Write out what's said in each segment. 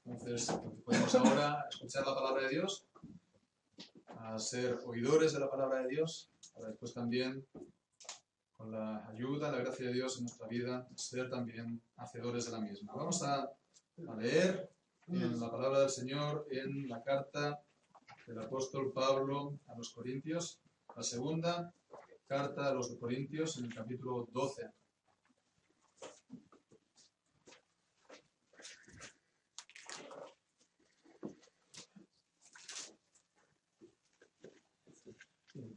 Entonces, podemos ahora escuchar la palabra de Dios, a ser oidores de la palabra de Dios, para después también, con la ayuda, la gracia de Dios en nuestra vida, ser también hacedores de la misma. Vamos a leer en la palabra del Señor en la carta del apóstol Pablo a los Corintios, la segunda carta a los Corintios, en el capítulo 12.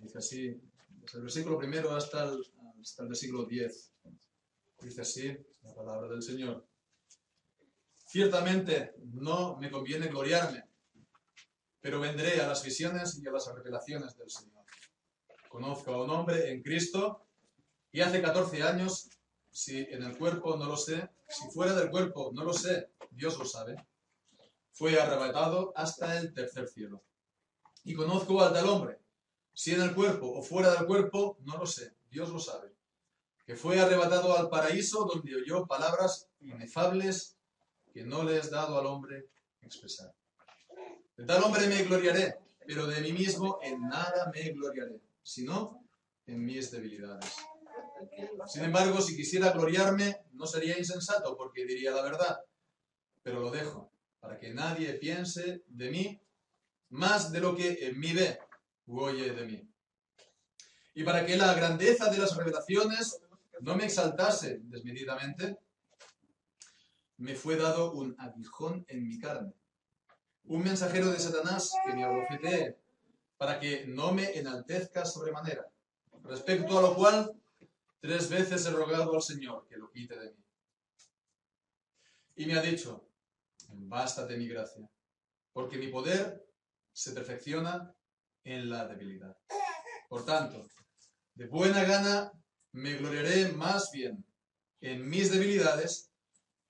Dice así, desde el versículo primero hasta el versículo 10. Dice así la palabra del Señor. Ciertamente no me conviene gloriarme, pero vendré a las visiones y a las revelaciones del Señor. Conozco a un hombre en Cristo y hace 14 años, si en el cuerpo no lo sé, si fuera del cuerpo no lo sé, Dios lo sabe, fue arrebatado hasta el tercer cielo. Y conozco al tal hombre, si en el cuerpo o fuera del cuerpo, no lo sé, Dios lo sabe, que fue arrebatado al paraíso donde oyó palabras inefables que no le es dado al hombre expresar. De tal hombre me gloriaré, pero de mí mismo en nada me gloriaré, sino en mis debilidades. Sin embargo, si quisiera gloriarme, no sería insensato, porque diría la verdad, pero lo dejo, para que nadie piense de mí más de lo que en mí ve u oye de mí. Y para que la grandeza de las revelaciones no me exaltase desmedidamente, me fue dado un aguijón en mi carne, un mensajero de Satanás que me abofetee, para que no me enaltezca sobremanera, respecto a lo cual 3 veces he rogado al Señor que lo quite de mí. Y me ha dicho, bástate mi gracia, porque mi poder se perfecciona en la debilidad. Por tanto, de buena gana me gloriaré más bien en mis debilidades,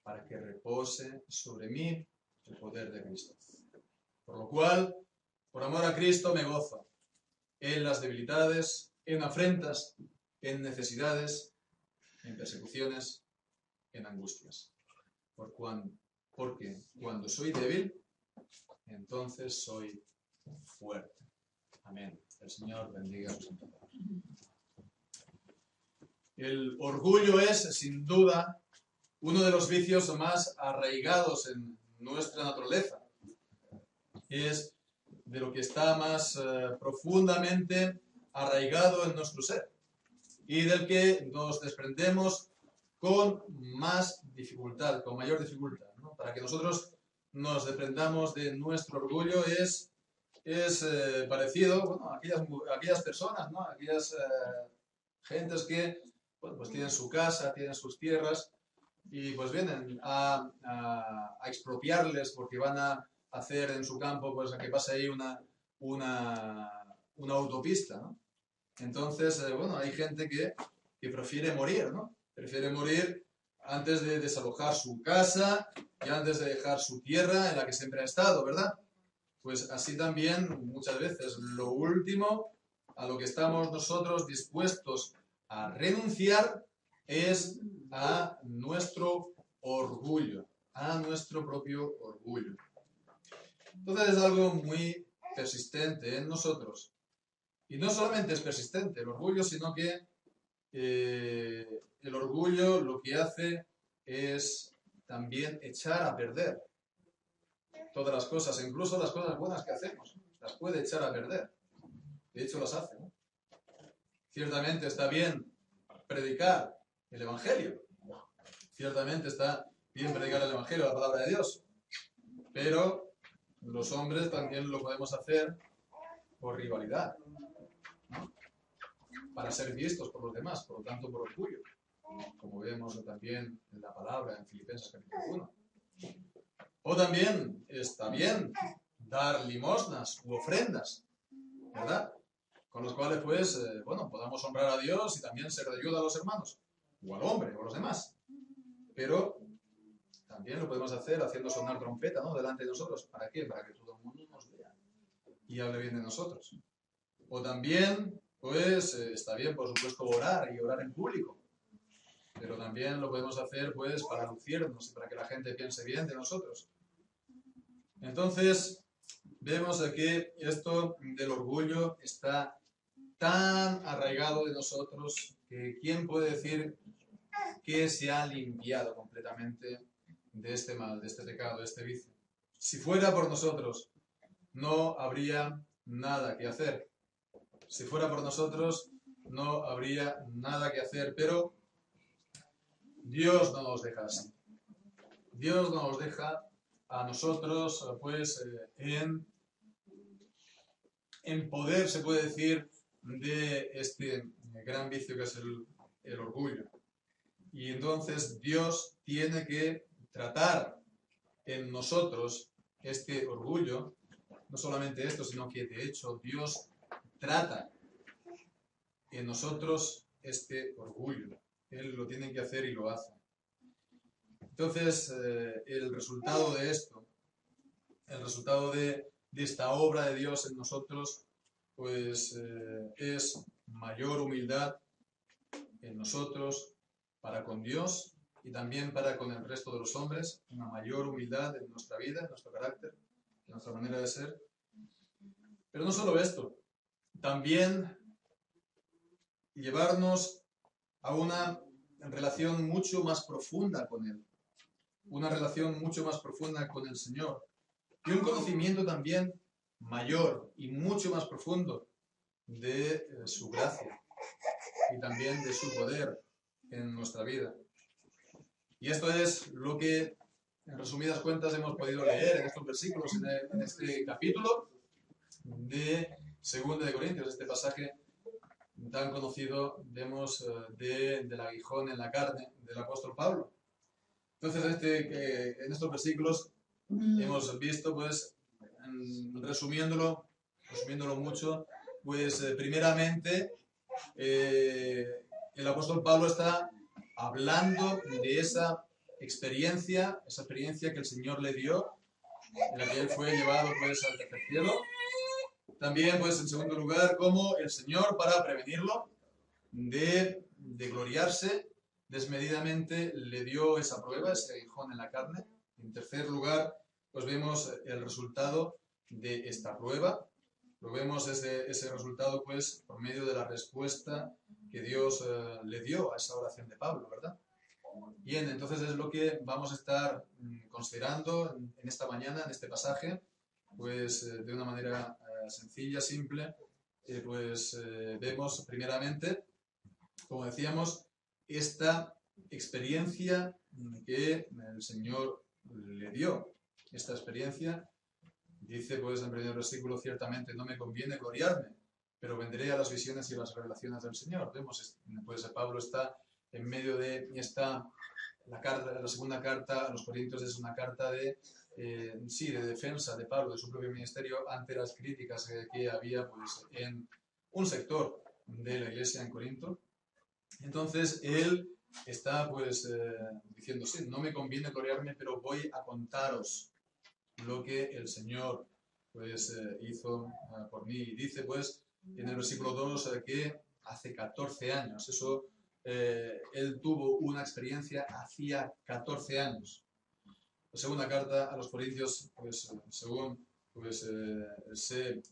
para que repose sobre mí el poder de Cristo. Por lo cual, por amor a Cristo me gozo en las debilidades, en afrentas, en necesidades, en persecuciones, en angustias. Porque cuando soy débil, entonces soy fuerte. Amén. El Señor bendiga su santo nombre. El orgullo es, sin duda, uno de los vicios más arraigados en nuestra naturaleza. Es de lo que está más profundamente arraigado en nuestro ser y del que nos desprendemos con más dificultad, con mayor dificultad, ¿no? Para que nosotros nos desprendamos de nuestro orgullo es parecido, bueno, a aquellas personas, ¿no? Aquellas gentes que, bueno, pues tienen su casa, tienen sus tierras y pues vienen a expropiarles porque van a hacer en su campo, pues a que pase ahí una autopista, ¿no? Entonces, bueno, hay gente que prefiere morir, ¿no? Prefiere morir antes de desalojar su casa y antes de dejar su tierra en la que siempre ha estado, ¿verdad? Pues así también, muchas veces, lo último a lo que estamos nosotros dispuestos a renunciar es a nuestro orgullo, a nuestro propio orgullo. Entonces es algo muy persistente en nosotros. Y no solamente es persistente el orgullo, sino que el orgullo lo que hace es también echar a perder todas las cosas, incluso las cosas buenas que hacemos, las puede echar a perder. De hecho, las hace, ¿no? Ciertamente está bien predicar el Evangelio. Ciertamente está bien predicar el Evangelio, la palabra de Dios. Pero los hombres también lo podemos hacer por rivalidad, ¿no? Para ser vistos por los demás, por lo tanto por orgullo, como vemos también en la palabra en Filipenses capítulo 1. O también está bien dar limosnas u ofrendas, ¿verdad? Con los cuales, pues, bueno, podamos honrar a Dios y también ser de ayuda a los hermanos, o al hombre, o a los demás. Pero también lo podemos hacer haciendo sonar trompeta, ¿no? Delante de nosotros. ¿Para qué? Para que todo el mundo nos vea y hable bien de nosotros. O también, pues, está bien, por supuesto, orar y orar en público. Pero también lo podemos hacer, pues, para lucirnos y para que la gente piense bien de nosotros. Entonces, vemos que esto del orgullo está tan arraigado de nosotros que ¿quién puede decir que se ha limpiado completamente de este mal, de este pecado, de este vicio? Si fuera por nosotros, no habría nada que hacer. Si fuera por nosotros, no habría nada que hacer, pero Dios no nos deja así. Dios no nos deja a nosotros, pues, en poder, se puede decir, de este gran vicio que es el orgullo. Y entonces Dios tiene que tratar en nosotros este orgullo, no solamente esto, sino que de hecho Dios trata en nosotros este orgullo. Él lo tiene que hacer y lo hace. Entonces, el resultado de esto, el resultado de esta obra de Dios en nosotros, pues es mayor humildad en nosotros para con Dios y también para con el resto de los hombres, una mayor humildad en nuestra vida, en nuestro carácter, en nuestra manera de ser. Pero no solo esto, también llevarnos a una relación mucho más profunda con Él, una relación mucho más profunda con el Señor y un conocimiento también mayor y mucho más profundo de su gracia y también de su poder en nuestra vida. Y esto es lo que, en resumidas cuentas, hemos podido leer en estos versículos, en este capítulo de 2 de Corintios, este pasaje tan conocido, vemos, del aguijón en la carne del apóstol Pablo. Entonces, en estos versículos hemos visto, pues, resumiéndolo mucho, pues, primeramente, el apóstol Pablo está hablando de esa experiencia que el Señor le dio, en la que él fue llevado, pues, al tercer cielo. También, pues, en segundo lugar, cómo el Señor, para prevenirlo de gloriarse desmedidamente, le dio esa prueba, ese aguijón en la carne. En tercer lugar, pues vemos el resultado de esta prueba. Lo vemos ese resultado, pues, por medio de la respuesta que Dios le dio a esa oración de Pablo, ¿verdad? Bien, entonces es lo que vamos a estar considerando en esta mañana, en este pasaje, pues de una manera sencilla, simple. Pues vemos primeramente, como decíamos, esta experiencia que el Señor le dio. Esta experiencia, dice pues en el primer versículo, ciertamente no me conviene gloriarme, pero vendré a las visiones y las revelaciones del Señor. Vemos, pues Pablo está en medio de la segunda carta a los Corintios es una carta de defensa de Pablo, de su propio ministerio, ante las críticas que había, pues, en un sector de la iglesia en Corinto. Entonces él está, pues, diciendo, sí, no me conviene gloriarme, pero voy a contaros lo que el Señor, pues, hizo por mí. Y dice, pues, en el versículo 2 que hace 14 años, él tuvo una experiencia hacía 14 años. La segunda carta a los Corintios, pues, según pues, se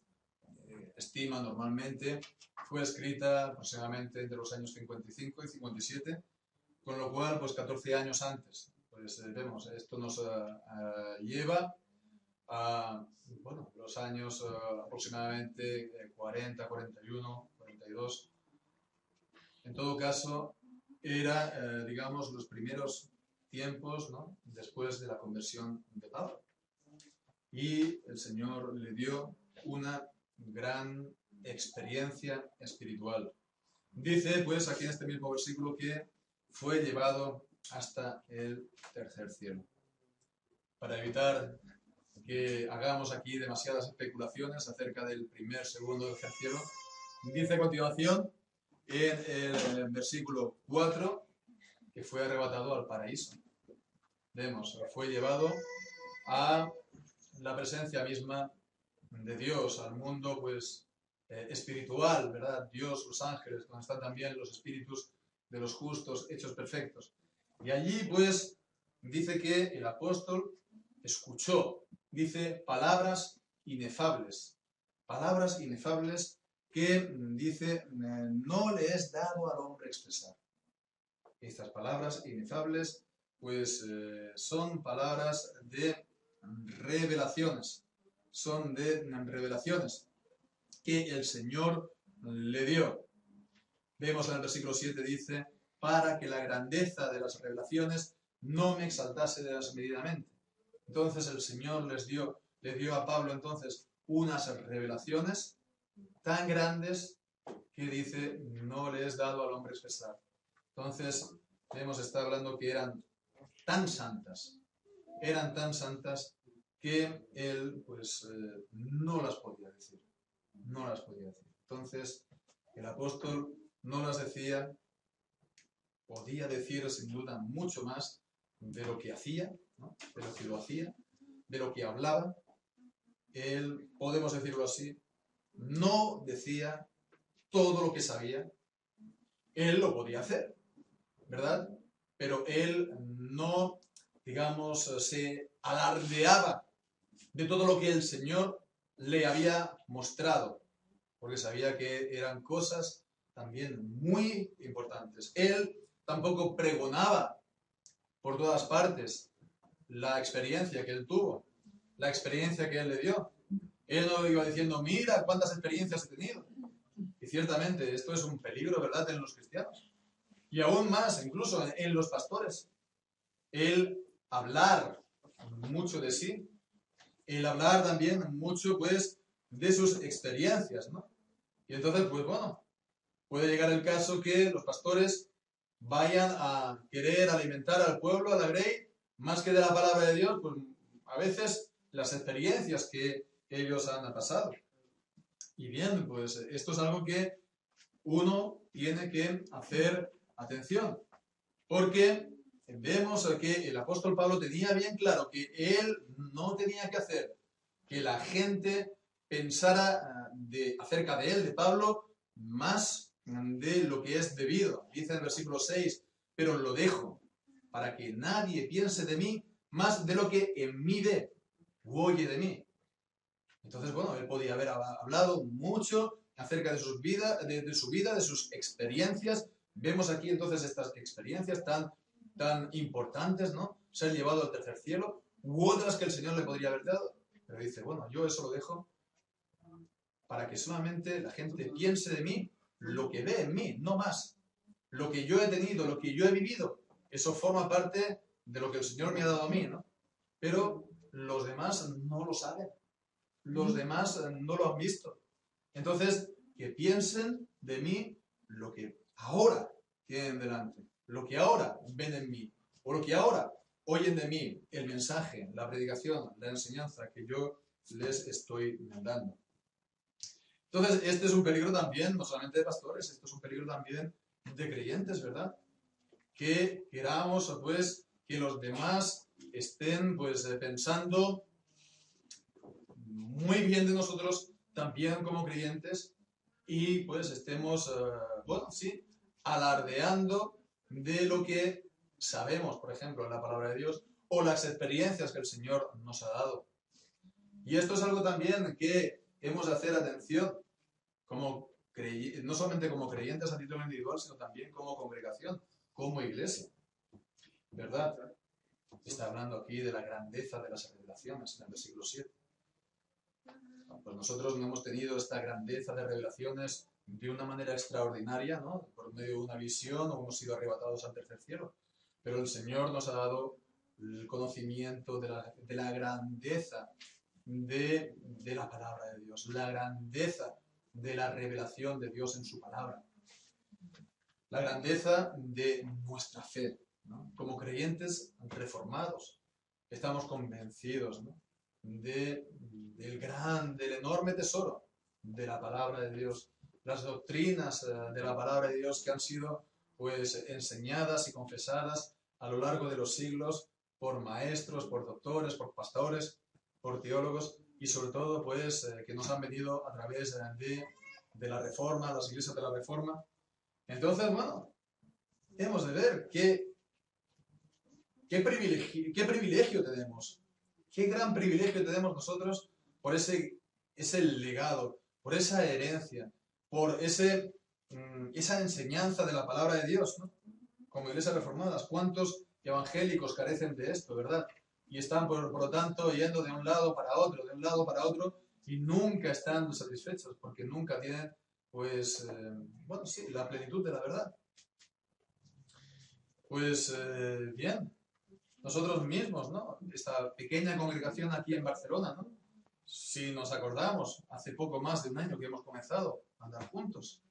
estima normalmente, fue escrita aproximadamente entre los años 55 y 57, con lo cual, pues 14 años antes. Pues vemos, esto nos lleva a los años aproximadamente 40, 41, 42. En todo caso, era, digamos, los primeros tiempos, ¿no?, después de la conversión de Pablo. Y el Señor le dio una gran experiencia espiritual. Dice, pues, aquí en este mismo versículo que fue llevado hasta el tercer cielo. Para evitar que hagamos aquí demasiadas especulaciones acerca del primer, segundo, tercer cielo, dice a continuación, en el versículo 4, que fue arrebatado al paraíso. Vemos, fue llevado a la presencia misma de Dios, al mundo, pues, espiritual, ¿verdad? Dios, los ángeles, donde están también los espíritus de los justos hechos perfectos. Y allí, pues, dice que el apóstol escuchó dice palabras inefables que dice no le es dado al hombre expresar. Estas palabras inefables pues son palabras de revelaciones, que el Señor le dio. Vemos en el versículo 7, dice, para que la grandeza de las revelaciones no me exaltase desmedidamente. Entonces el Señor le dio a Pablo entonces unas revelaciones tan grandes que dice, no le es dado al hombre expresar. Entonces, hemos estado hablando que eran tan santas que él pues no las podía decir. Entonces, el apóstol no las decía, podía decir sin duda mucho más de lo que hacía, ¿no? De lo que lo hacía, de lo que hablaba. Él, podemos decirlo así, no decía todo lo que sabía. Él lo podía hacer, ¿verdad? Pero él no, digamos, se alardeaba de todo lo que el Señor le había mostrado, porque sabía que eran cosas también muy importantes. Él tampoco pregonaba por todas partes la experiencia que él tuvo, la experiencia que él le dio. Él no iba diciendo, mira cuántas experiencias he tenido. Y ciertamente esto es un peligro, ¿verdad?, en los cristianos. Y aún más, incluso en los pastores. El hablar mucho de sí, el hablar también mucho, pues, de sus experiencias, ¿no? Y entonces, pues bueno, puede llegar el caso que los pastores vayan a querer alimentar al pueblo, a la grey, más que de la palabra de Dios, pues a veces las experiencias que ellos han pasado. Y bien, pues esto es algo que uno tiene que hacer atención, porque vemos que el apóstol Pablo tenía bien claro que él no tenía que hacer que la gente pensara acerca de él, de Pablo, más de lo que es debido. Dice en el versículo 6, pero lo dejo para que nadie piense de mí más de lo que en mí ve u oye de mí. Entonces, bueno, él podía haber hablado mucho acerca de su vida, de sus experiencias. Vemos aquí entonces estas experiencias tan importantes, ¿no? Ser llevado al tercer cielo, u otras que el Señor le podría haber dado. Pero dice, bueno, yo eso lo dejo para que solamente la gente piense de mí lo que ve en mí, no más. Lo que yo he tenido, lo que yo he vivido, eso forma parte de lo que el Señor me ha dado a mí, ¿no? Pero los demás no lo saben. Los demás no lo han visto. Entonces, que piensen de mí lo que ahora tienen delante, lo que ahora ven en mí, o lo que ahora oyen de mí, el mensaje, la predicación, la enseñanza que yo les estoy dando. Entonces, este es un peligro también, no solamente de pastores, esto es un peligro también de creyentes, ¿verdad? Que queramos, pues, que los demás estén, pues, pensando muy bien de nosotros también como creyentes y pues estemos, bueno, sí, alardeando de lo que sabemos, por ejemplo, en la palabra de Dios o las experiencias que el Señor nos ha dado. Y esto es algo también que hemos de hacer atención, no solamente como creyentes a título individual, sino también como congregación, como iglesia, ¿verdad? Está hablando aquí de la grandeza de las revelaciones en el versículo 7. Pues nosotros no hemos tenido esta grandeza de revelaciones de una manera extraordinaria, ¿no? Por medio de una visión o hemos sido arrebatados al tercer cielo. Pero el Señor nos ha dado el conocimiento de la grandeza de la palabra de Dios, la grandeza de la revelación de Dios en su palabra, la grandeza de nuestra fe, ¿no? Como creyentes reformados, estamos convencidos, ¿no?, del enorme tesoro de la palabra de Dios, las doctrinas de la palabra de Dios que han sido pues enseñadas y confesadas a lo largo de los siglos por maestros, por doctores, por pastores, por teólogos y sobre todo pues que nos han venido a través de la Reforma, las iglesias de la Reforma. Entonces, bueno, hemos de ver qué privilegio tenemos qué gran privilegio tenemos nosotros por ese legado, por esa herencia, por esa enseñanza de la palabra de Dios, ¿no? Como iglesias reformadas, ¿cuántos evangélicos carecen de esto, verdad? Y están, por lo tanto, yendo de un lado para otro, de un lado para otro, y nunca están satisfechos, porque nunca tienen, pues, bueno, sí, la plenitud de la verdad. Pues, bien, nosotros mismos, ¿no? Esta pequeña congregación aquí en Barcelona, ¿no? Si nos acordamos, hace poco más de un año que hemos comenzado a andar juntos.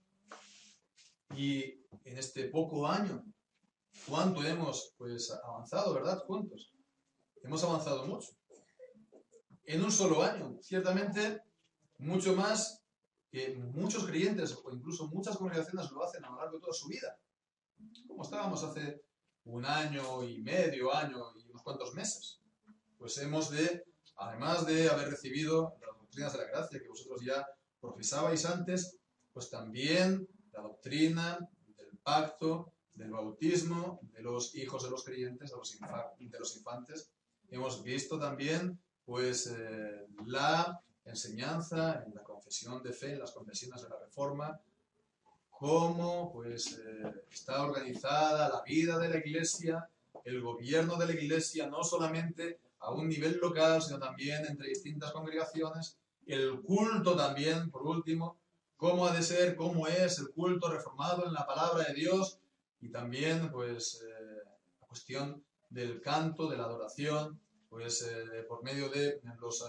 Y en este poco año, ¿cuánto hemos, pues, avanzado, verdad? Juntos. Hemos avanzado mucho. En un solo año, ciertamente, mucho más que muchos creyentes o incluso muchas congregaciones lo hacen a lo largo de toda su vida. Como estábamos hace un año y medio, año y unos cuantos meses. Pues hemos además de haber recibido las doctrinas de la gracia que vosotros ya profesabais antes, pues también la doctrina del pacto, del bautismo, de los hijos de los creyentes, de los infantes. Hemos visto también, pues, la enseñanza en la confesión de fe, en las confesiones de la Reforma, cómo, pues, está organizada la vida de la Iglesia, el gobierno de la Iglesia, no solamente a un nivel local, sino también entre distintas congregaciones, el culto también, por último, cómo ha de ser, cómo es el culto reformado en la palabra de Dios, y también, pues, la cuestión del canto, de la adoración, pues, por medio de los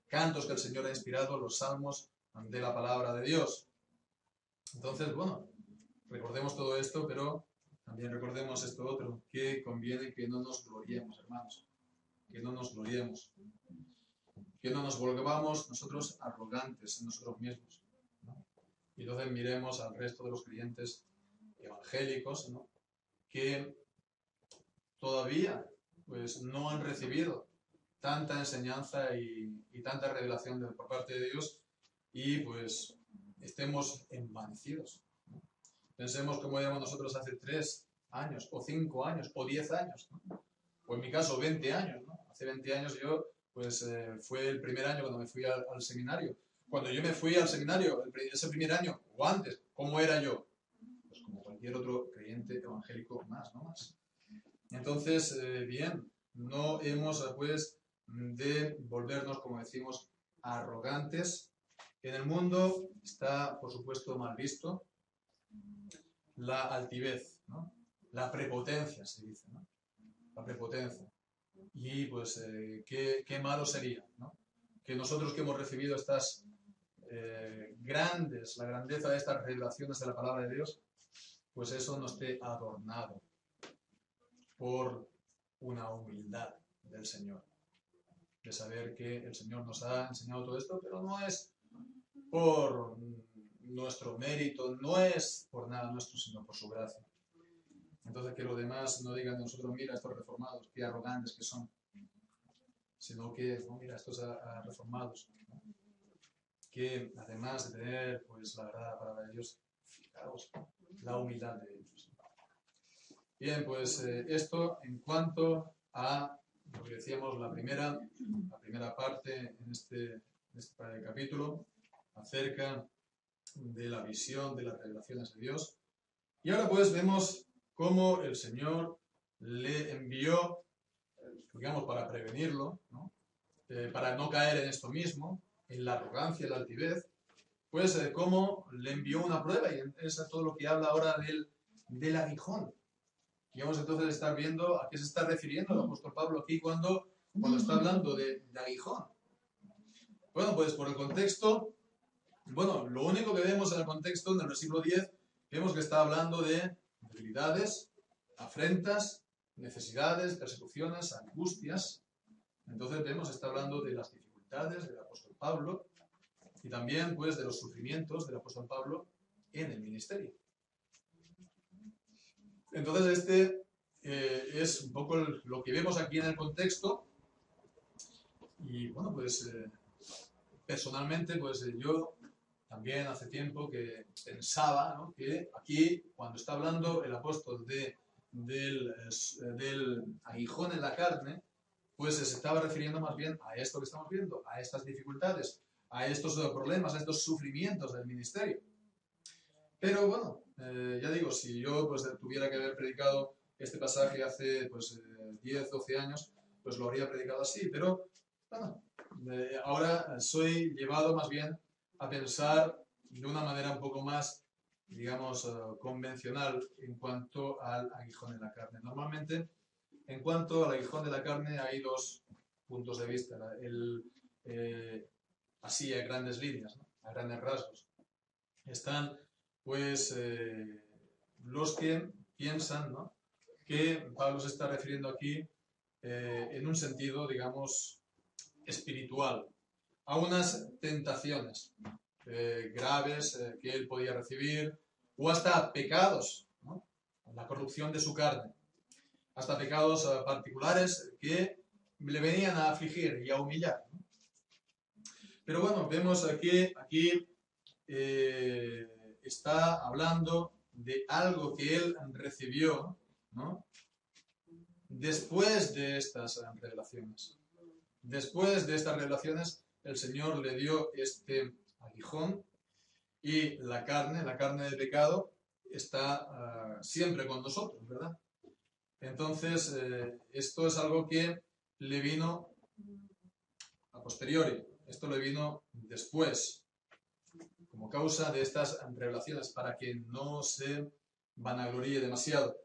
cantos que el Señor ha inspirado, los salmos de la palabra de Dios. Entonces, bueno, recordemos todo esto, pero también recordemos esto otro, que conviene que no nos gloriemos, hermanos, que no nos gloriemos, que no nos volvamos nosotros arrogantes en nosotros mismos, ¿no? Y entonces miremos al resto de los creyentes evangélicos, ¿no? Que todavía, pues, no han recibido tanta enseñanza y tanta revelación por parte de Dios, y pues estemos envanecidos, ¿no? Pensemos como éramos nosotros hace 3 años, o 5 años, o 10 años, ¿no? O en mi caso 20 años, ¿no? Hace 20 años yo, pues, fue el primer año cuando me fui al seminario. Cuando yo me fui al seminario, ese primer año, o antes, ¿cómo era yo? Pues como cualquier otro creyente evangélico más, ¿no? Más. Entonces, bien, no hemos, pues, de volvernos, como decimos, arrogantes. En el mundo está, por supuesto, mal visto la altivez, ¿no? La prepotencia, se dice, ¿no? La prepotencia. Y pues, qué malo sería, ¿no? Que nosotros que hemos recibido estas la grandeza de estas revelaciones de la palabra de Dios, pues eso no esté adornado por una humildad del Señor, de saber que el Señor nos ha enseñado todo esto, pero no es por nuestro mérito, no es por nada nuestro, sino por su gracia. Entonces, que los demás no digan de nosotros, mira, estos reformados, qué arrogantes que son, sino que, no, mira, estos reformados, ¿no? Que además de tener, pues, la verdad, la palabra de Dios, fijaos, la humildad de ellos. Bien, pues, esto en cuanto a lo que decíamos, la primera parte en este capítulo, acerca de la visión de las revelaciones de Dios. Y ahora pues vemos cómo el Señor le envió, digamos, para prevenirlo, ¿no? Para no caer en esto mismo, en la arrogancia y la altivez, pues cómo le envió una prueba, y es todo lo que habla ahora del aguijón. Y vamos entonces a estar viendo a qué se está refiriendo el apóstol Pablo aquí cuando está hablando de aguijón. Bueno, pues por el contexto, bueno, lo único que vemos en el contexto, en el versículo 10, vemos que está hablando de debilidades, afrentas, necesidades, persecuciones, angustias. Entonces vemos que está hablando de las dificultades del apóstol Pablo y también, pues, de los sufrimientos del apóstol Pablo en el ministerio. Entonces es un poco lo que vemos aquí en el contexto. Y bueno, pues personalmente, pues yo también hace tiempo que pensaba, ¿no?, que aquí, cuando está hablando el apóstol del aguijón en la carne, pues se estaba refiriendo más bien a esto que estamos viendo, a estas dificultades, a estos problemas, a estos sufrimientos del ministerio. Pero bueno, ya digo, si yo pues, tuviera que haber predicado este pasaje hace pues, 10, 12 años, pues lo habría predicado así. Pero bueno, ahora soy llevado más bien a pensar de una manera un poco más, digamos, convencional en cuanto al aguijón en la carne. Normalmente, en cuanto al aguijón de la carne, hay dos puntos de vista. Así, a grandes líneas, ¿no? A grandes rasgos. Están, pues, los que piensan, ¿no?, que Pablo se está refiriendo aquí en un sentido, digamos, espiritual, a unas tentaciones graves que él podía recibir, o hasta pecados, ¿no?, la corrupción de su carne, hasta pecados particulares que le venían a afligir y a humillar, ¿no? Pero bueno, vemos que aquí está hablando de algo que él recibió, ¿no?, después de estas revelaciones. Después de estas revelaciones, el Señor le dio este aguijón y la carne de pecado, está siempre con nosotros, ¿verdad? Entonces, esto es algo que le vino a posteriori, esto le vino después, como causa de estas revelaciones, para que no se vanagloríe demasiado.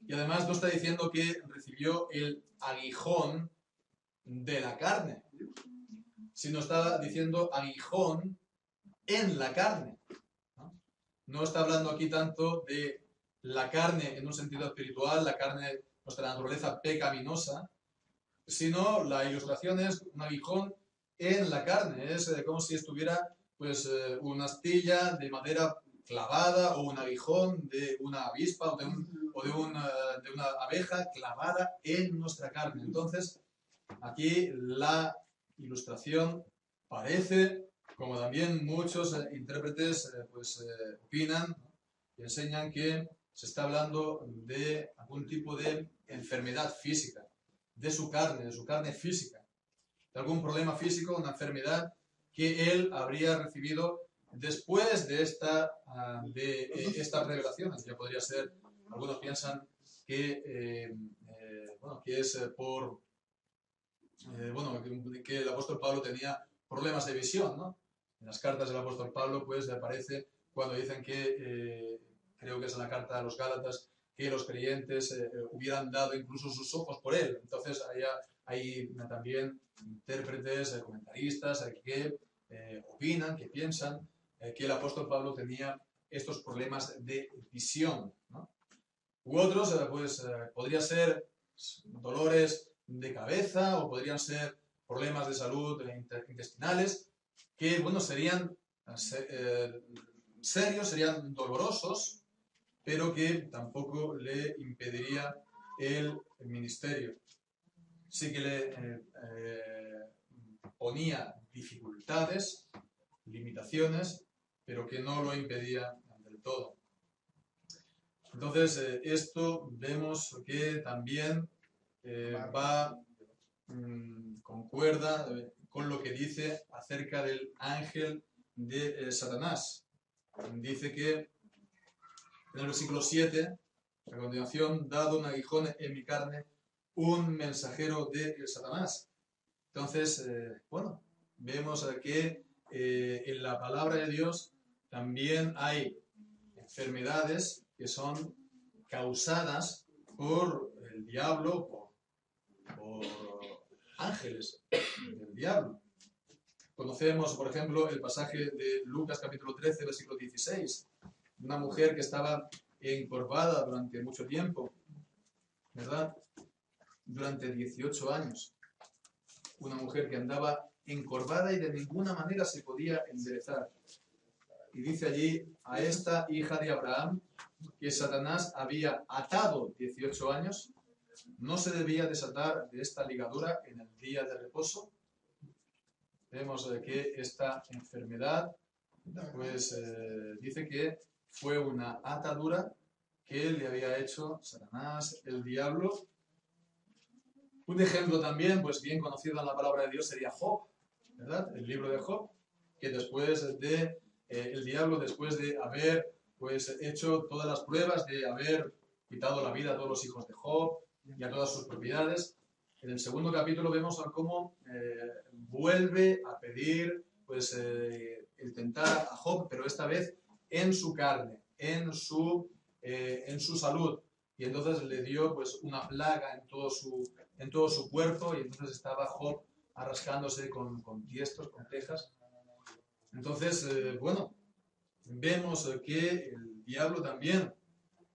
Y además no está diciendo que recibió el aguijón de la carne, sino está diciendo aguijón en la carne. No está hablando aquí tanto de la carne en un sentido espiritual, la carne, nuestra naturaleza pecaminosa, sino la ilustración es un aguijón en la carne. Es como si estuviera pues una astilla de madera clavada o un aguijón de una avispa o de una abeja clavada en nuestra carne. Entonces, aquí la ilustración parece, como también muchos intérpretes opinan y enseñan, que se está hablando de algún tipo de enfermedad física, de su carne física, de algún problema físico, una enfermedad que él habría recibido después de estas revelaciones. Ya podría ser, algunos piensan que, que es que el apóstol Pablo tenía problemas de visión, ¿no? En las cartas del apóstol Pablo, pues, aparece cuando dicen que, creo que es en la carta a los Gálatas, que los creyentes hubieran dado incluso sus ojos por él. Entonces, hay también intérpretes, comentaristas que opinan, que piensan que el apóstol Pablo tenía estos problemas de visión, ¿no? U otros, podría ser dolores de cabeza o podrían ser problemas de salud intestinales que, bueno, serían serios, serían dolorosos, pero que tampoco le impediría el ministerio. Sí que le ponía dificultades, limitaciones, pero que no lo impedía del todo. Entonces, esto vemos que también concuerda con lo que dice acerca del ángel de Satanás. Dice que en el versículo 7, a continuación, dado un aguijón en mi carne, un mensajero de Satanás. Entonces, vemos que en la palabra de Dios también hay enfermedades que son causadas por el diablo, por ángeles del diablo. Conocemos, por ejemplo, el pasaje de Lucas capítulo 13, versículo 16. Una mujer que estaba encorvada durante mucho tiempo, ¿verdad? Durante 18 años. Una mujer que andaba encorvada y de ninguna manera se podía enderezar. Y dice allí a esta hija de Abraham que Satanás había atado 18 años. ¿No se debía desatar de esta ligadura en el día de reposo? Vemos que esta enfermedad, pues dice que fue una atadura que le había hecho Satanás, el diablo, Un ejemplo también, pues bien conocido en la palabra de Dios, sería Job, ¿verdad? El libro de Job, que después de, el diablo, después de haber pues hecho todas las pruebas, de haber quitado la vida a todos los hijos de Job y a todas sus propiedades, en el segundo capítulo vemos a cómo vuelve a pedir, pues, el tentar a Job, pero esta vez en su carne, en su salud. Y entonces le dio pues una plaga en todo su cuerpo, y entonces estaba Job arrascándose con tiestos, con tejas. Entonces, bueno, vemos que el diablo también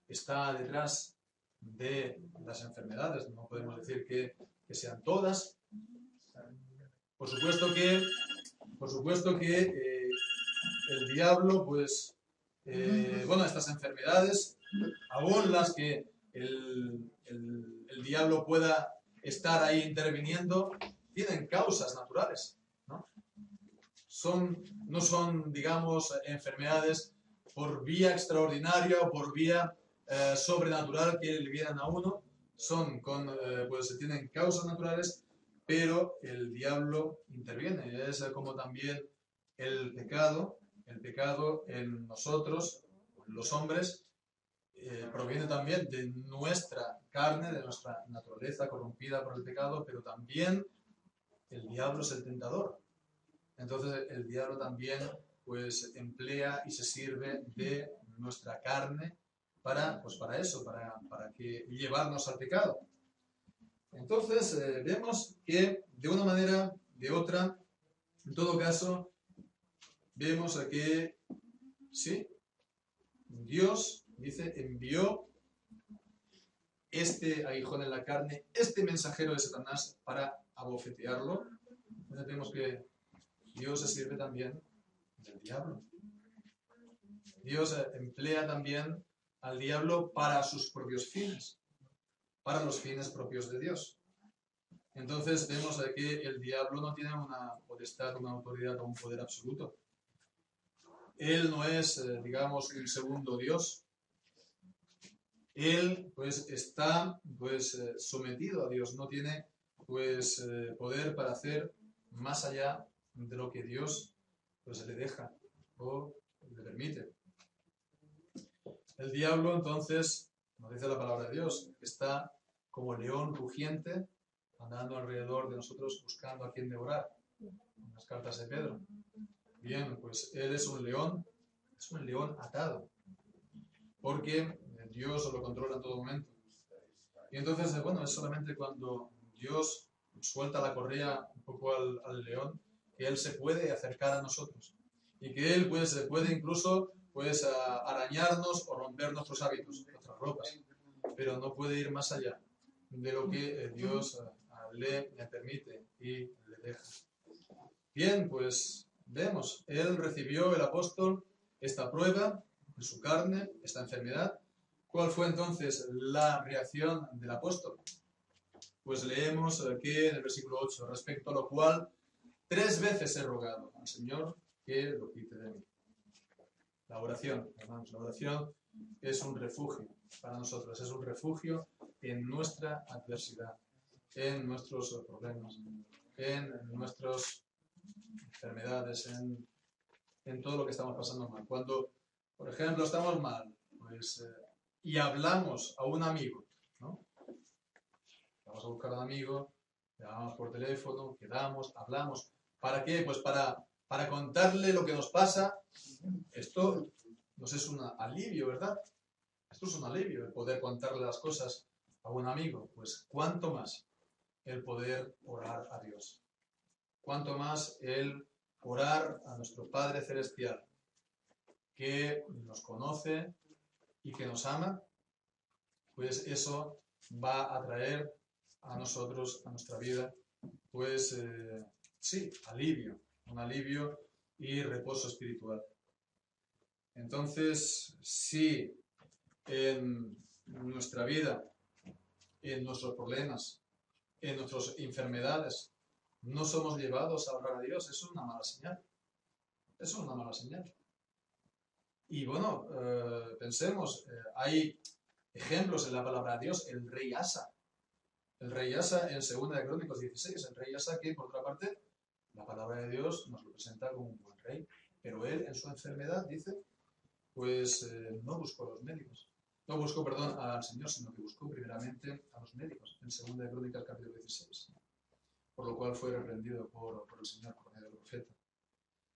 está detrás de las enfermedades. No podemos decir que sean todas. Por supuesto que el diablo, pues, bueno, estas enfermedades, aún las que el diablo pueda estar ahí interviniendo, tienen causas naturales, ¿no? No son, digamos, enfermedades por vía extraordinaria o por vía sobrenatural que le vieran a uno. Pues tienen causas naturales, pero el diablo interviene. Es como también el pecado en nosotros, los hombres, proviene también de nuestra carne, de nuestra naturaleza corrompida por el pecado, pero también el diablo es el tentador. Entonces el diablo también pues emplea y se sirve de nuestra carne para eso, para que llevarnos al pecado. Entonces vemos que de una manera, de otra, en todo caso, vemos que sí, Dios, dice, envió este aguijón en la carne, este mensajero de Satanás, para abofetearlo. Entonces vemos que Dios se sirve también del diablo. Dios emplea también al diablo para sus propios fines, para los fines propios de Dios. Entonces vemos que el diablo no tiene una potestad, una autoridad o un poder absoluto. Él no es, digamos, un segundo Dios. Él, pues, está, pues, sometido a Dios. No tiene, pues, poder para hacer más allá de lo que Dios, pues, le deja o le permite. El diablo, entonces, nos dice la palabra de Dios, está como león rugiente, andando alrededor de nosotros buscando a quien devorar. En las cartas de Pedro. Bien, pues él es un león atado, porque Dios lo controla en todo momento. Y entonces, bueno, es solamente cuando Dios suelta la correa un poco al león, que él se puede acercar a nosotros. Y que él, pues, puede incluso, pues, arañarnos o romper nuestros hábitos, nuestras ropas. Pero no puede ir más allá de lo que Dios le permite y le deja. Bien, pues vemos, él recibió, el apóstol, esta prueba en su carne, esta enfermedad. ¿Cuál fue entonces la reacción del apóstol? Pues leemos aquí en el versículo 8, respecto a lo cual 3 veces he rogado al Señor que lo quite de mí. La oración, hermanos, la oración es un refugio para nosotros, es un refugio en nuestra adversidad, en nuestros problemas, en nuestras enfermedades, en todo lo que estamos pasando mal. Cuando, por ejemplo, estamos mal, pues, y hablamos a un amigo, ¿no? Vamos a buscar a un amigo, llamamos por teléfono, quedamos, hablamos. ¿Para qué? Pues para contarle lo que nos pasa. Esto nos es un alivio, ¿verdad? Esto es un alivio, el poder contarle las cosas a un amigo. Pues cuánto más el poder orar a Dios. Cuánto más el orar a nuestro Padre Celestial, que nos conoce y que nos ama, pues eso va a traer a nosotros, a nuestra vida, pues sí, alivio, un alivio y reposo espiritual. Entonces, si en nuestra vida, en nuestros problemas, en nuestras enfermedades, no somos llevados a orar a Dios, eso es una mala señal. Eso es una mala señal. Y bueno, pensemos, hay ejemplos en la palabra de Dios. El rey Asa el rey Asa en 2 de Crónicas 16, el rey Asa que, por otra parte, la palabra de Dios nos lo presenta como un buen rey, pero él en su enfermedad, dice, pues no buscó a los médicos. No buscó, perdón, al Señor, sino que buscó primeramente a los médicos, en 2 de Crónicas capítulo 16, por lo cual fue reprendido por el Señor, por medio del profeta.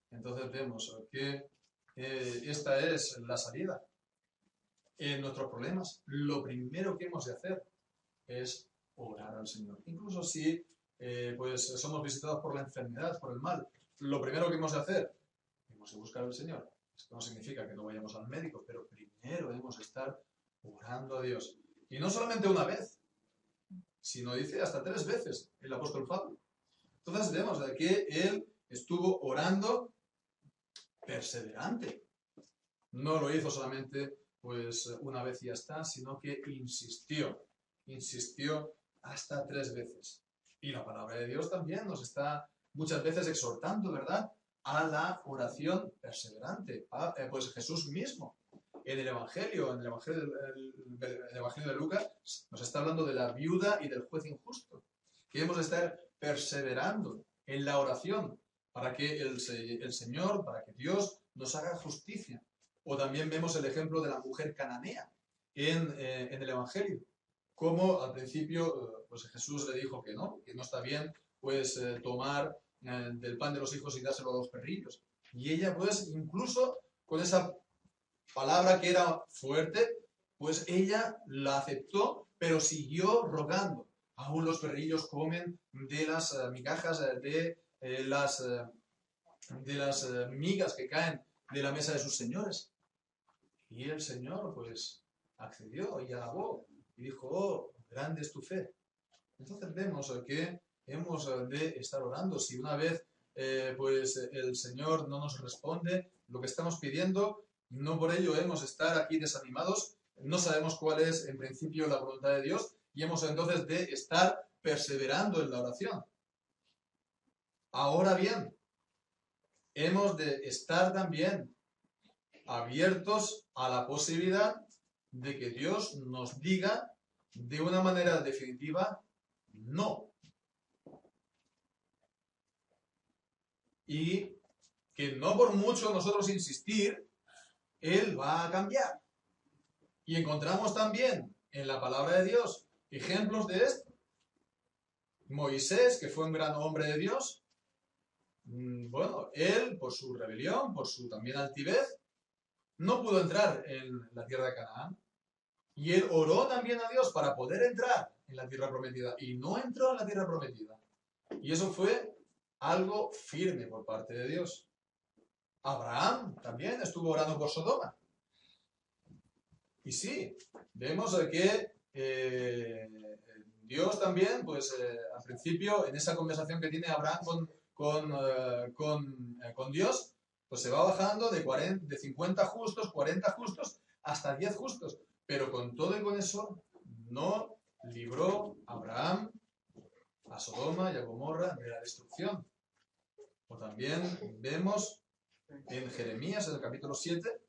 Entonces vemos que esta es la salida en nuestros problemas. Lo primero que hemos de hacer es orar al Señor. Incluso si pues somos visitados por la enfermedad, por el mal, lo primero que hemos de hacer, hemos de buscar al Señor. Esto no significa que no vayamos al médico, pero primero debemos estar orando a Dios. Y no solamente una vez, sino dice hasta 3 veces el apóstol Pablo. Entonces vemos de que él estuvo orando perseverante. No lo hizo solamente pues una vez y ya está, sino que insistió hasta 3 veces. Y la palabra de Dios también nos está muchas veces exhortando, ¿verdad?, a la oración perseverante. Pues Jesús mismo, en el Evangelio de Lucas, nos está hablando de la viuda y del juez injusto, que hemos de estar perseverando en la oración para que el Señor, para que Dios nos haga justicia. O también vemos el ejemplo de la mujer cananea en el Evangelio, como al principio pues Jesús le dijo que no está bien pues tomar del pan de los hijos y dárselo a los perrillos. Y ella pues incluso con esa palabra que era fuerte, pues ella la aceptó, pero siguió rogando. Aún los perrillos comen de las migajas, de las migas que caen de la mesa de sus señores. Y el Señor pues accedió y alabó y dijo, oh, grande es tu fe. Entonces vemos que hemos de estar orando. Si una vez pues el Señor no nos responde lo que estamos pidiendo, no por ello hemos de estar aquí desanimados, no sabemos cuál es en principio la voluntad de Dios y hemos entonces de estar perseverando en la oración. Ahora bien, hemos de estar también abiertos a la posibilidad de que Dios nos diga de una manera definitiva no. Y que no por mucho nosotros insistir, Él va a cambiar. Y encontramos también en la palabra de Dios ejemplos de esto. Moisés, que fue un gran hombre de Dios, bueno, él por su rebelión, por su también altivez, no pudo entrar en la tierra de Canaán. Y él oró también a Dios para poder entrar en la tierra prometida. Y no entró en la tierra prometida. Y eso fue algo firme por parte de Dios. Abraham también estuvo orando por Sodoma. Y sí, vemos que Dios también, pues al principio, en esa conversación que tiene Abraham con Dios, pues se va bajando de 50 justos, 40 justos, hasta 10 justos. Pero con todo y con eso, no libró Abraham a Sodoma y a Gomorra de la destrucción. O también vemos en Jeremías, en el capítulo 7,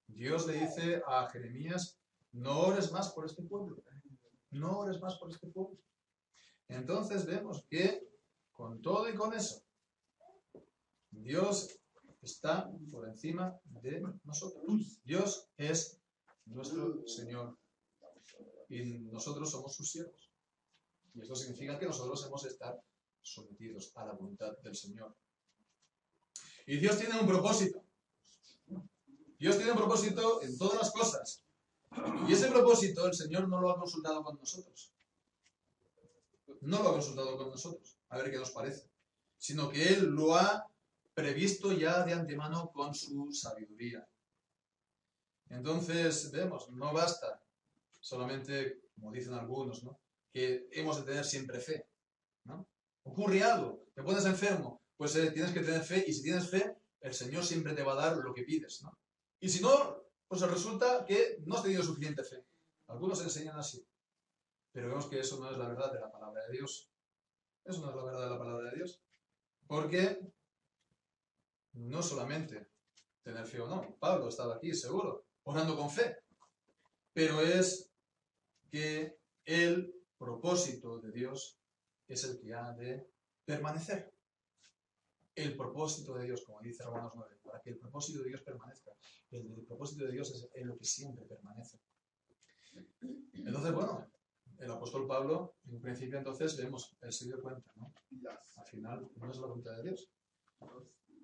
Dios le dice a Jeremías, no ores más por este pueblo. No ores más por este pueblo. Entonces vemos que con todo y con eso, Dios está por encima de nosotros. Dios es nuestro Señor y nosotros somos sus siervos. Y esto significa que nosotros hemos de estar sometidos a la voluntad del Señor. Y Dios tiene un propósito. Dios tiene un propósito en todas las cosas. Y ese propósito el Señor no lo ha consultado con nosotros. No lo ha consultado con nosotros, a ver qué nos parece. Sino que Él lo ha previsto ya de antemano con su sabiduría. Entonces, vemos, no basta solamente, como dicen algunos, ¿no?, que hemos de tener siempre fe, ¿no? Ocurre algo, te pones enfermo, pues tienes que tener fe, y si tienes fe, el Señor siempre te va a dar lo que pides, ¿no? Y si no, pues resulta que no has tenido suficiente fe. Algunos enseñan así. Pero vemos que eso no es la verdad de la palabra de Dios. Eso no es la verdad de la palabra de Dios. Porque no solamente tener fe o no. Pablo estaba aquí, seguro, orando con fe. Pero es que él propósito de Dios es el que ha de permanecer. El propósito de Dios, como dice Romanos 9, para que el propósito de Dios permanezca. El propósito de Dios es en lo que siempre permanece. Entonces, bueno, el apóstol Pablo, en un principio entonces vemos, él se dio cuenta, ¿no? Al final no es la voluntad de Dios.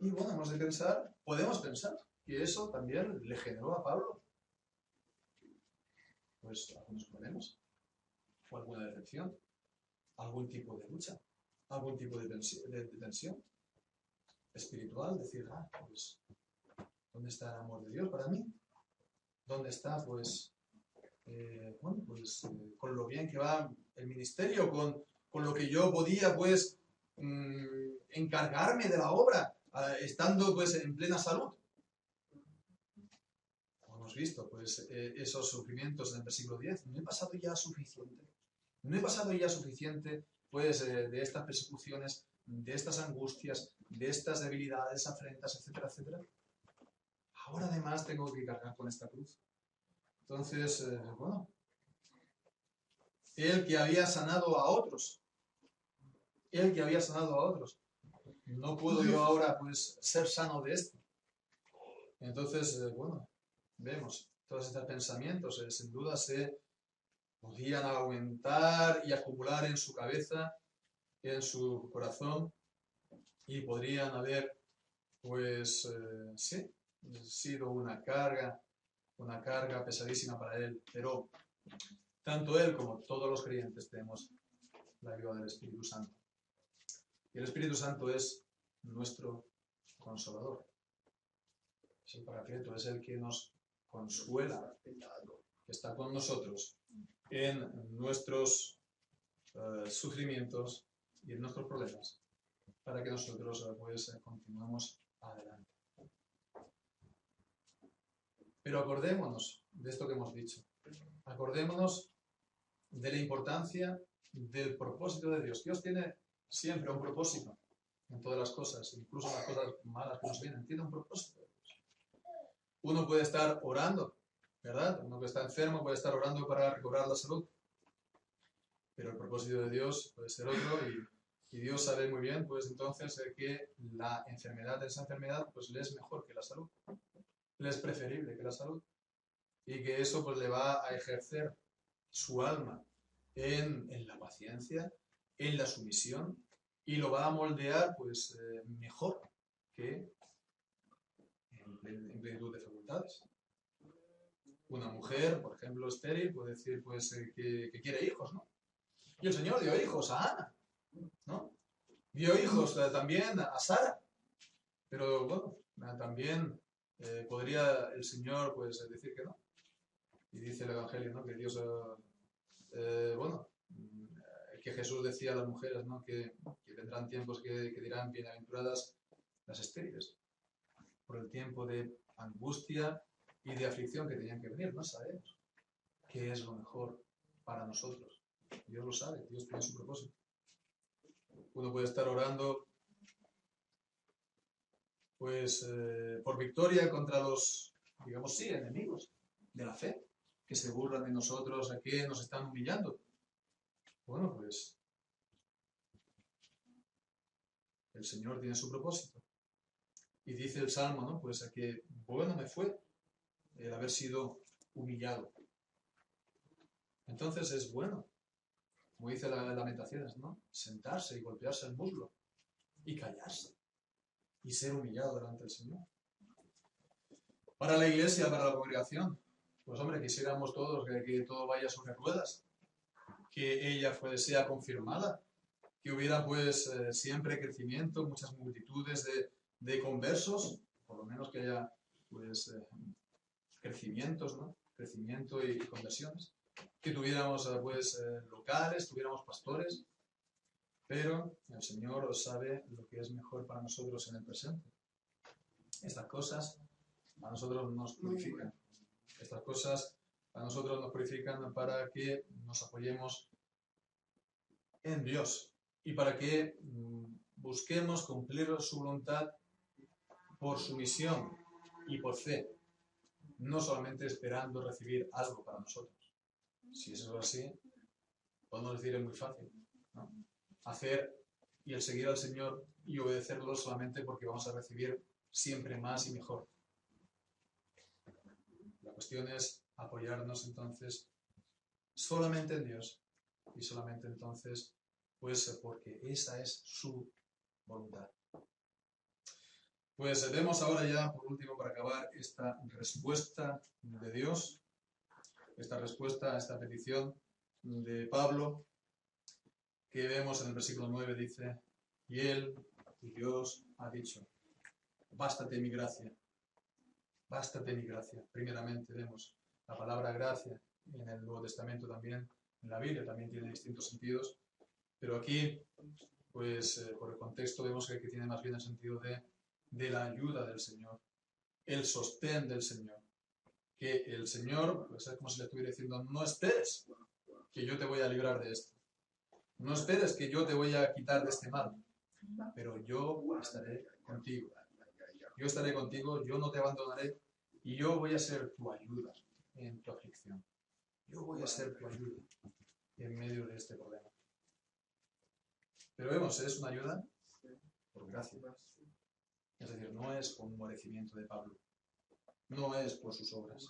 Y bueno, hemos de pensar, podemos pensar que eso también le generó a Pablo pues algunos problemas, o alguna decepción, algún tipo de lucha, algún tipo de tensión espiritual, decir, pues, ¿dónde está el amor de Dios para mí? ¿Dónde está, pues, con lo bien que va el ministerio, con lo que yo podía, pues, encargarme de la obra, estando, pues, en plena salud? Como hemos visto, pues, esos sufrimientos en el versículo 10, ¿no he pasado ya suficiente? ¿No he pasado ya suficiente, pues, de estas persecuciones, de estas angustias, de estas debilidades, afrentas, etcétera, etcétera? Ahora además tengo que cargar con esta cruz. Entonces, bueno, él que había sanado a otros, no puedo yo ahora, pues, ser sano de esto. Entonces, bueno, vemos, todos estos pensamientos sin duda se podían aumentar y acumular en su cabeza, en su corazón, y podrían haber, pues, sí, sido una carga pesadísima para él, pero tanto él como todos los creyentes tenemos la ayuda del Espíritu Santo. Y el Espíritu Santo es nuestro consolador. Es el Paracleto, es el que nos consuela, que está con nosotros en nuestros sufrimientos y en nuestros problemas, para que nosotros pues continuemos adelante. Pero acordémonos de esto que hemos dicho. Acordémonos de la importancia del propósito de Dios. Dios tiene siempre un propósito en todas las cosas, incluso en las cosas malas que nos vienen. Tiene un propósito. Uno puede estar orando, ¿verdad? Uno que está enfermo puede estar orando para recobrar la salud. Pero el propósito de Dios puede ser otro y Dios sabe muy bien, pues entonces, que la enfermedad de esa enfermedad, pues le es mejor que la salud. Le es preferible que la salud. Y que eso pues le va a ejercer su alma en la paciencia, en la sumisión, y lo va a moldear pues mejor que en plenitud de facultades. Una mujer, por ejemplo, estéril, puede decir pues que quiere hijos, ¿no? Y el Señor dio hijos a Ana, ¿no? Dio hijos también a Sara. Pero bueno, también podría el Señor pues decir que no. Y dice el Evangelio, ¿no? Que Dios, que Jesús decía a las mujeres, ¿no? Que vendrán tiempos que dirán bienaventuradas las estériles, por el tiempo de angustia y de aflicción que tenían que venir. No sabemos qué es lo mejor para nosotros. Dios lo sabe, Dios tiene su propósito. Uno puede estar orando pues por victoria contra los, digamos, sí, enemigos de la fe, que se burlan de nosotros, a que nos están humillando. Bueno, pues el Señor tiene su propósito. Y dice el Salmo, ¿no? Pues a que bueno me fue el haber sido humillado. Entonces es bueno, como dice las Lamentaciones, ¿no? Sentarse y golpearse el muslo y callarse y ser humillado delante del Señor. Para la iglesia, para la congregación, pues hombre, quisiéramos todos que todo vaya sobre ruedas, que ella sea confirmada, que hubiera pues siempre crecimiento, muchas multitudes de conversos, por lo menos que haya pues crecimientos, ¿no? Crecimiento y conversiones, que tuviéramos pues locales, tuviéramos pastores, pero el Señor sabe lo que es mejor para nosotros en el presente. Estas cosas a nosotros nos purifican. Estas cosas a nosotros nos purifican para que nos apoyemos en Dios y para que busquemos cumplir su voluntad por sumisión y por fe, no solamente esperando recibir algo para nosotros. Si eso es así, Podemos decir, es muy fácil, ¿no? Hacer y el seguir al Señor y obedecerlo solamente porque vamos a recibir siempre más y mejor. La cuestión es apoyarnos entonces solamente en Dios y solamente entonces, pues porque esa es su voluntad. Pues vemos ahora ya, por último, para acabar, esta respuesta de Dios, esta respuesta a esta petición de Pablo, que vemos en el versículo 9, dice, y él, y Dios, ha dicho, bástate mi gracia. Bástate mi gracia. Primeramente vemos la palabra gracia en el Nuevo Testamento también, en la Biblia también tiene distintos sentidos, pero aquí, pues por el contexto vemos que tiene más bien el sentido de la ayuda del Señor, el sostén del Señor, que el Señor, pues es como si le estuviera diciendo, no esperes que yo te voy a librar de esto, no esperes que yo te voy a quitar de este mal, pero yo estaré contigo. Yo estaré contigo, yo no te abandonaré y yo voy a ser tu ayuda en tu aflicción. Yo voy a ser tu ayuda en medio de este problema. Pero vemos, es una ayuda por gracia. Es decir, no es por un merecimiento de Pablo, no es por sus obras,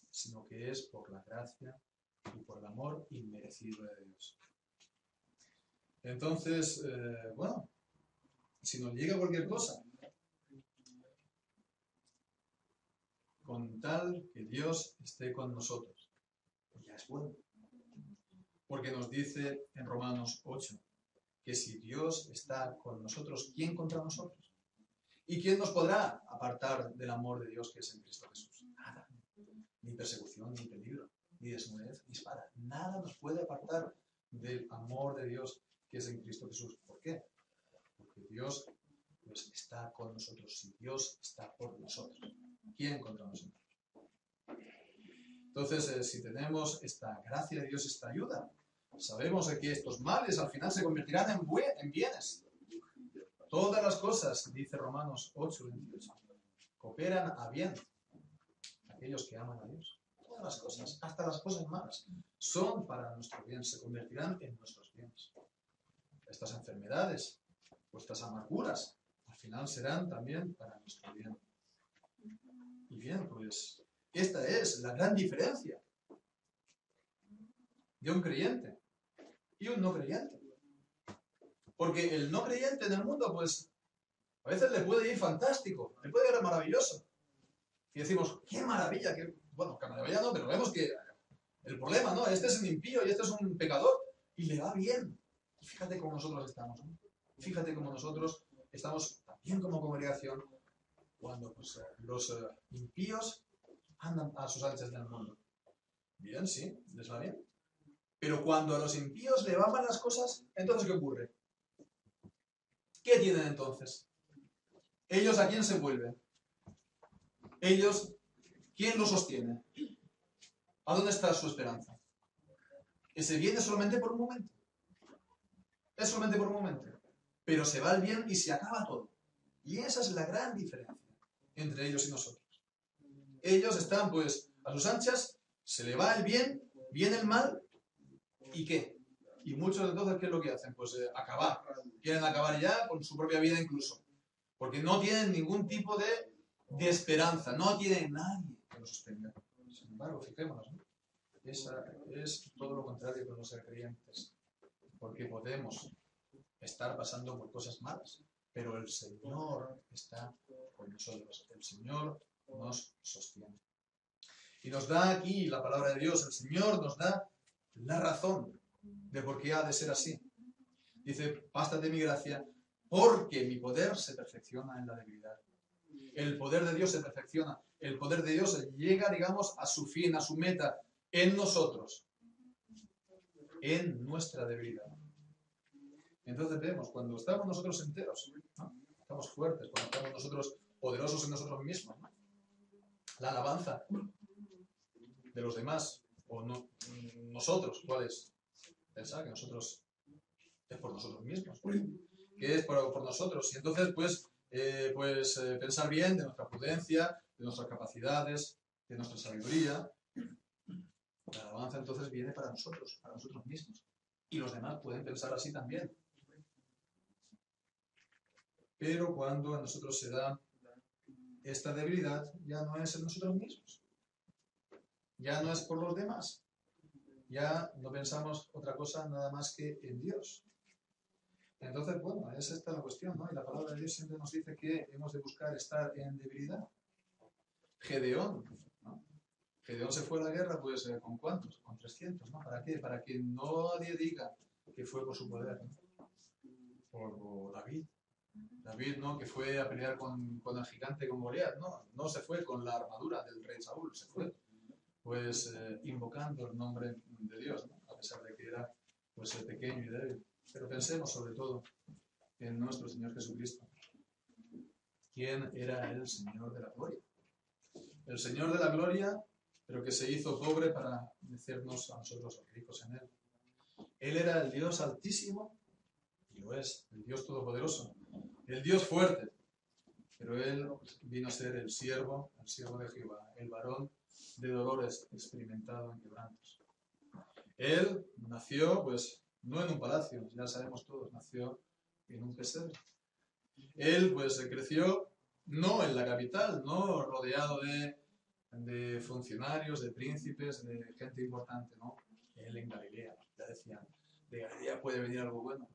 sino que es por la gracia y por el amor inmerecido de Dios. Entonces, bueno, si nos llega cualquier cosa, con tal que Dios esté con nosotros, pues ya es bueno. Porque nos dice en Romanos 8, que si Dios está con nosotros, ¿quién contra nosotros? ¿Y quién nos podrá apartar del amor de Dios que es en Cristo Jesús? Nada. Ni persecución, ni peligro, ni desnudez, ni espada. Nada nos puede apartar del amor de Dios que es en Cristo Jesús. ¿Por qué? Porque Dios pues, está con nosotros. Si Dios está por nosotros, ¿quién contra nosotros? Entonces, si tenemos esta gracia de Dios, esta ayuda, sabemos que estos males al final se convertirán en bienes. Todas las cosas, dice Romanos 8:28, cooperan a bien aquellos que aman a Dios. Todas las cosas, hasta las cosas malas, son para nuestro bien, se convertirán en nuestros bienes. Estas enfermedades, vuestras amarguras, al final serán también para nuestro bien. Y bien, pues esta es la gran diferencia de un creyente y un no creyente. Porque el no creyente en el mundo, pues, a veces le puede ir fantástico, le puede ir maravilloso. Y decimos, qué maravilla, bueno, que maravilla no, pero vemos que el problema, ¿no? Este es un impío y este es un pecador, y le va bien. Y fíjate cómo nosotros estamos, ¿no? Fíjate cómo nosotros estamos también como congregación cuando pues, los impíos andan a sus anchas del mundo. Bien, sí, les va bien. Pero cuando a los impíos le van mal las cosas, entonces ¿qué ocurre? ¿Qué tienen entonces? ¿Ellos a quién se vuelven? ¿Ellos quién los sostiene? ¿A dónde está su esperanza? Ese bien es solamente por un momento. Es solamente por un momento. Pero se va el bien y se acaba todo. Y esa es la gran diferencia entre ellos y nosotros. Ellos están pues a sus anchas, se le va el bien, viene el mal, ¿y qué? Y muchos entonces, ¿qué es lo que hacen? Pues acabar. Quieren acabar ya con su propia vida incluso. Porque no tienen ningún tipo de esperanza, no tienen nadie que los sostenga. Sin embargo, fijémonos, ¿no? Esa es todo lo contrario con los ser creyentes. Porque podemos estar pasando por cosas malas, pero el Señor está con nosotros. El Señor nos sostiene. Y nos da aquí la palabra de Dios. El Señor nos da la razón de por qué ha de ser así. Dice, bástate mi gracia, porque mi poder se perfecciona en la debilidad. El poder de Dios se perfecciona. El poder de Dios llega, digamos, a su fin, a su meta, en nosotros, en nuestra debilidad. Entonces vemos, cuando estamos nosotros enteros, ¿no? Estamos fuertes, cuando estamos nosotros poderosos en nosotros mismos, ¿no? La alabanza de los demás, o no, nosotros, ¿cuál es? Pensar que nosotros es por nosotros mismos, que es por nosotros. Y entonces, pensar bien de nuestra prudencia, de nuestras capacidades, de nuestra sabiduría. La alabanza entonces viene para nosotros mismos. Y los demás pueden pensar así también. Pero cuando a nosotros se da esta debilidad, ya no es en nosotros mismos. Ya no es por los demás. Ya no pensamos otra cosa nada más que en Dios. Entonces, bueno, es esta la cuestión, ¿no? Y la palabra de Dios siempre nos dice que hemos de buscar estar en debilidad. Gedeón, ¿no? Gedeón se fue a la guerra, pues, ¿con cuántos? Con 300, ¿no? ¿Para qué? Para que nadie diga que fue por su poder, ¿no? Por David. David, ¿no? Que fue a pelear con el gigante, con Goliat, ¿no? No se fue con la armadura del rey Saúl, se fue, pues, invocando el nombre de Dios, ¿no? A pesar de que era, pues, pequeño y débil. Pero pensemos sobre todo en nuestro Señor Jesucristo. ¿Quién era el Señor de la gloria? El Señor de la gloria, pero que se hizo pobre para hacernos a nosotros ricos en Él. Él era el Dios altísimo, y lo es, el Dios todopoderoso, el Dios fuerte, pero Él vino a ser el siervo de Jehová, el varón de dolores experimentado en quebrantos. Él nació, pues, no en un palacio, ya sabemos todos, nació en un pesebre. Él, pues, creció no en la capital, no rodeado de funcionarios, de príncipes, de gente importante, ¿no? Él en Galilea, ya decían, de Galilea puede venir algo bueno.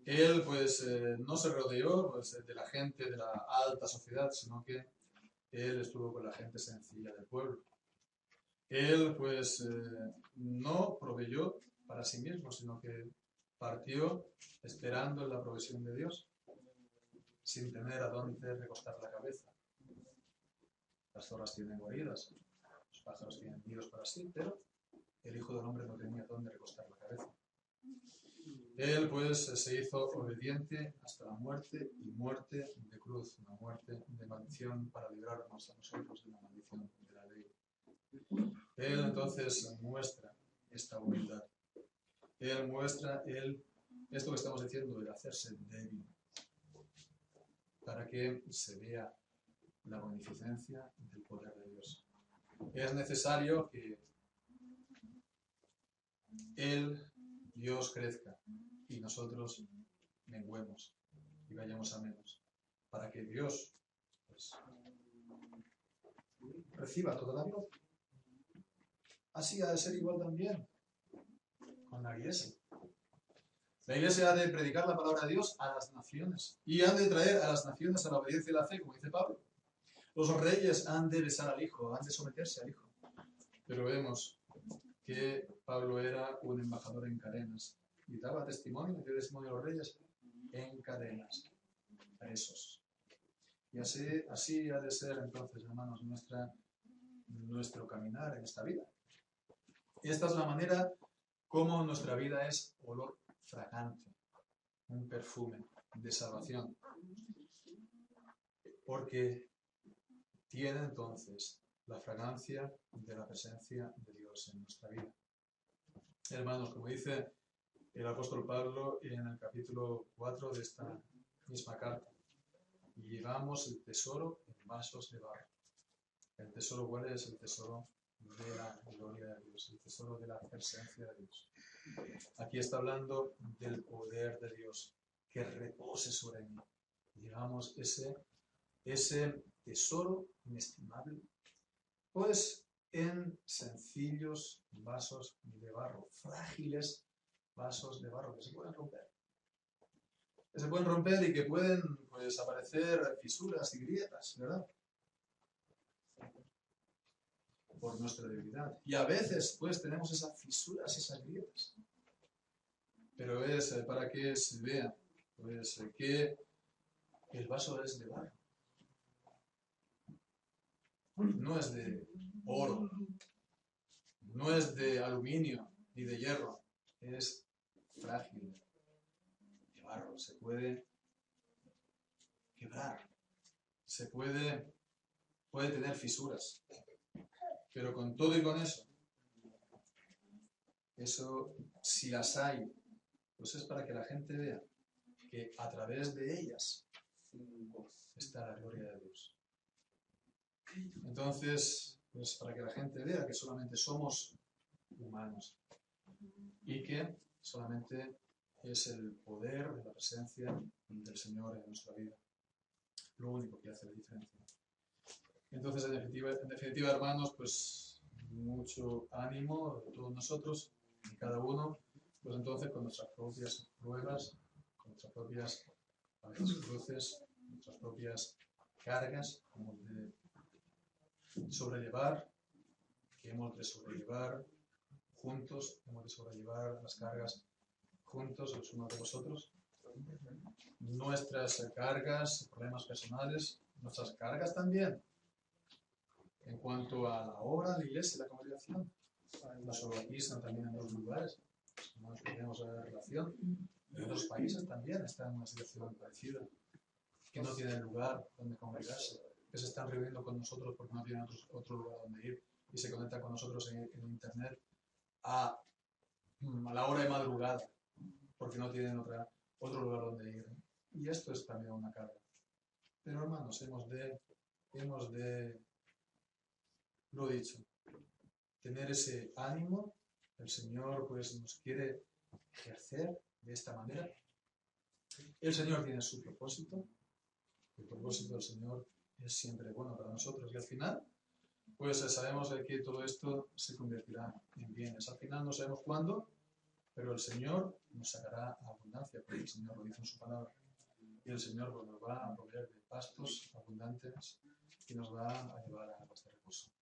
Él, pues, no se rodeó, pues, de la gente de la alta sociedad, sino que él estuvo con la gente sencilla del pueblo. Él, pues, no proveyó para sí mismo, sino que partió esperando en la provisión de Dios, sin tener a dónde recostar la cabeza. Las zorras tienen guaridas, los pájaros tienen nidos para sí, pero el Hijo del Hombre no tenía dónde recostar la cabeza. Él, pues, se hizo obediente hasta la muerte, y muerte de cruz, una muerte de maldición para librarnos a nosotros de la maldición de la ley. Él entonces muestra esta humildad. Él muestra esto que estamos diciendo, el hacerse débil, para que se vea la magnificencia del poder de Dios. Es necesario que Dios crezca y nosotros menguemos y vayamos a menos, para que Dios, pues, reciba toda la gloria. Así ha de ser igual también con la Iglesia. La Iglesia ha de predicar la palabra de Dios a las naciones y ha de traer a las naciones a la obediencia y la fe, como dice Pablo. Los reyes han de besar al Hijo, han de someterse al Hijo. Pero vemos que Pablo era un embajador en cadenas y daba testimonio, dio testimonio a los reyes en cadenas, presos. Y así ha de ser entonces, hermanos, nuestro caminar en esta vida. Esta es la manera como nuestra vida es olor fragante, un perfume de salvación. Porque tiene entonces la fragancia de la presencia de Dios en nuestra vida. Hermanos, como dice el apóstol Pablo en el capítulo 4 de esta misma carta, llevamos el tesoro en vasos de barro. ¿El tesoro cuál es? El tesoro de la gloria de Dios, el tesoro de la presencia de Dios. Aquí está hablando del poder de Dios que repose sobre mí. Llevamos ese tesoro inestimable, pues en sencillos vasos de barro, frágiles vasos de barro que se pueden romper. Que se pueden romper y que pueden, pues, aparecer fisuras y grietas, ¿verdad? Por nuestra debilidad. Y a veces, pues, tenemos esas fisuras, esas grietas. Pero es para que se vea, pues, que el vaso es de barro. No es de oro, no es de aluminio ni de hierro, es frágil, de barro, se puede quebrar, puede tener fisuras, pero con todo y con eso, si las hay, pues es para que la gente vea que a través de ellas está la gloria de Dios. Entonces, Es para que la gente vea que solamente somos humanos y que solamente es el poder de la presencia del Señor en nuestra vida lo único que hace la diferencia. Entonces, en definitiva, hermanos, pues mucho ánimo de todos nosotros y cada uno, pues entonces con nuestras propias pruebas, con nuestras propias a veces cruces, nuestras propias cargas, hemos de sobrellevar, que hemos de sobrellevar juntos, hemos de sobrellevar las cargas juntos los unos de los otros, nuestras cargas, problemas personales, nuestras cargas también en cuanto a la obra de la iglesia y la congregación, no solo aquí, sino también en otros lugares, no tenemos relación. En otros países también están en una situación parecida, que no tienen lugar donde congregarse, que se están reuniendo con nosotros porque no tienen otro lugar donde ir y se conectan con nosotros en internet a la hora de madrugada porque no tienen otro lugar donde ir. Y esto es también una carga. Pero hermanos, hemos de, lo dicho, tener ese ánimo. El Señor pues nos quiere ejercer de esta manera. El Señor tiene su propósito. El propósito del Señor es siempre bueno para nosotros. Y al final, pues sabemos que todo esto se convertirá en bienes. Al final no sabemos cuándo, pero el Señor nos sacará a abundancia, porque el Señor lo dice en su palabra. Y el Señor pues, nos va a proveer de pastos abundantes y nos va a llevar a aguas de reposo.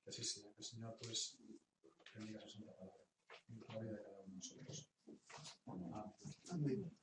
Que así sea, que el Señor pues bendiga su santa palabra en la vida de cada uno de nosotros. Amén. Amén.